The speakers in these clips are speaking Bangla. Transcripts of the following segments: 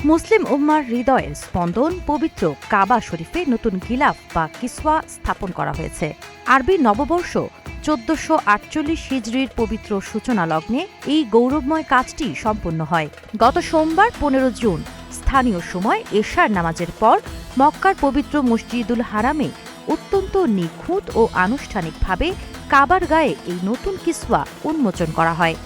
মুসলিম উম্মার হৃদয়ের স্পন্দন পবিত্র কাবা শরীফে নতুন গিলাফ বা কিসওয়া স্থাপন করা হয়েছে। আরবি নববর্ষ ১৪৪৮ হিজরির পবিত্র সূচনা লগ্নে এই গৌরবময় কাজটি সম্পন্ন হয়। গত সোমবার ১৫ জুন স্থানীয় সময় এশার নামাজের পর মক্কার পবিত্র মসজিদুল হারামে অত্যন্ত নিখুঁত ও আনুষ্ঠানিকভাবে কাবার গায়ে এই নতুন কিসওয়া উন্মোচন করা হয়।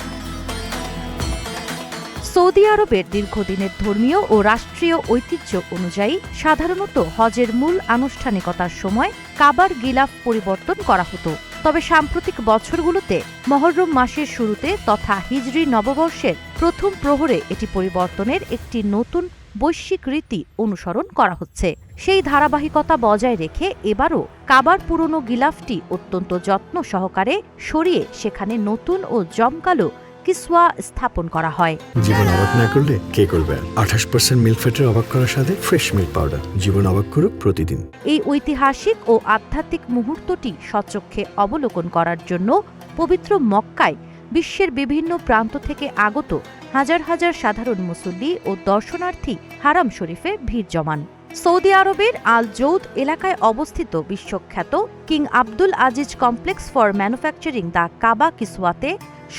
সৌদি আরবের দীর্ঘদিনের ধর্মীয় ও রাষ্ট্রীয় ঐতিহ্য অনুযায়ী সাধারণত হজের মূল আনুষ্ঠানিকতার সময় কাবার গিলাফ পরিবর্তন করা হতো। তবে সাম্প্রতিক বছরগুলোতে মহররম মাসের শুরুতে তথা হিজরি নববর্ষের প্রথম প্রহরে এটি পরিবর্তনের একটি নতুন বৈশ্বিক রীতি অনুসরণ করা হচ্ছে। সেই ধারাবাহিকতা বজায় রেখে এবারও কাবার পুরনো গিলাফটি অত্যন্ত যত্ন সহকারে সরিয়ে সেখানে নতুন ও জমকালো কিসওয়া স্থাপন করা হয়। জীবন অবাক না করলে কে করবে? ২৮% মিল্ক ফ্যাটের অবাক করার সাথে ফ্রেশ মিল্ক পাউডার। জীবন অবাক করুক প্রতিদিন। এই ঐতিহাসিক ও আধ্যাত্মিক মুহূর্তটি সচক্ষে অবলোকন করার জন্য পবিত্র মক্কায় বিশ্বের বিভিন্ন প্রান্ত থেকে আগত হাজার হাজার সাধারণ মুসল্লি ও দর্শনার্থী হারাম শরীফে ভিড় জমান। সৌদি আরবের আল জৌদ এলাকায় অবস্থিত বিশ্বখ্যাত King Abdul Aziz complex for manufacturing the Kaaba কিসওয়াতে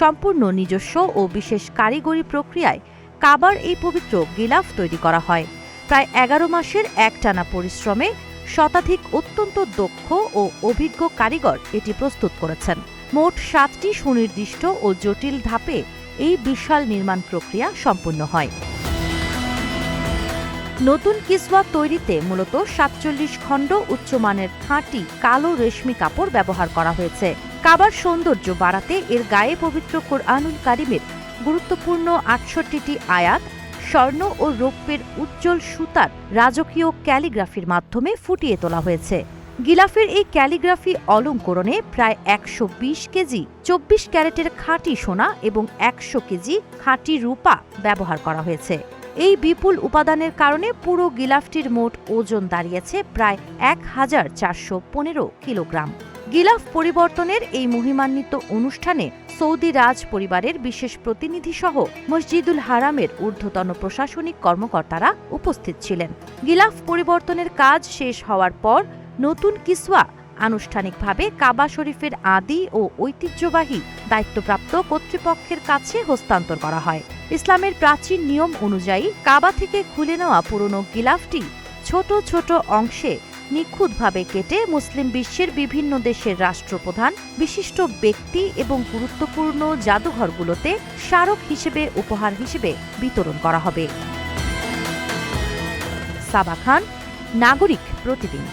সম্পূর্ণ নিজস্ব ও বিশেষ কারিগরি প্রক্রিয়ায় কাবার এই পবিত্র গিলাফ তৈরি করা হয়। প্রায় ১১ মাসের একটানা পরিশ্রমে শতাধিক অত্যন্ত দক্ষ ও অভিজ্ঞ কারিগর এটি প্রস্তুত করেছেন। মোট ৭টি সুনির্দিষ্ট ও জটিল ধাপে এই বিশাল নির্মাণ প্রক্রিয়া সম্পন্ন হয়। নতুন কিসওয়া তৈরিতে মূলত ৪৭ খণ্ড উচ্চমানের খাঁটি কালো রেশমি কাপড় ব্যবহার করা হয়েছে। কাবার সৌন্দর্য বাড়াতে এর গায়ে পবিত্র কোরআনুল কারিমের গুরুত্বপূর্ণ ৬৮টি আয়াত স্বর্ণ ও রৌপ্যের উজ্জ্বল সুতার রাজকীয় ক্যালিগ্রাফির মাধ্যমে ফুটিয়ে তোলা হয়েছে। গিলাফের এই ক্যালিগ্রাফি অলঙ্করণে প্রায় ১২০ কেজি ২৪ ক্যারেটের খাঁটি সোনা এবং ১০০ কেজি খাঁটি রূপা ব্যবহার করা হয়েছে। এই বিপুল উপাদানের কারণে পুরো গিলাফটির মোট ওজন দাঁড়িয়েছে প্রায় ১,৪১৫ কিলোগ্রাম। গিলাফ পরিবর্তনের এই মহিমান্বিত অনুষ্ঠানে সৌদি রাজ পরিবারের বিশেষ প্রতিনিধি সহ মসজিদুল হারামের ঊর্ধ্বতন প্রশাসনিক কর্মকর্তারা উপস্থিত ছিলেন। গিলাফ পরিবর্তনের কাজ শেষ হওয়ার পর নতুন কিসওয়া আনুষ্ঠানিকভাবে কাবা শরীফের আদি ও ঐতিহ্যবাহী দায়িত্বপ্রাপ্ত কর্তৃপক্ষের কাছে হস্তান্তর করা হয়। ইসলামের প্রাচীন নিয়ম অনুযায়ী কাবা থেকে খুলে নেওয়া পুরনো গিলাফটি ছোট ছোট অংশে নিখুঁতভাবে কেটে মুসলিম বিশ্বের বিভিন্ন দেশের রাষ্ট্রপ্রধান, বিশিষ্ট ব্যক্তি এবং গুরুত্বপূর্ণ জাদুঘরগুলোতে স্মারক হিসেবে উপহার হিসেবে বিতরণ করা হবে। সাবা খান, নাগরিক প্রতিদিন।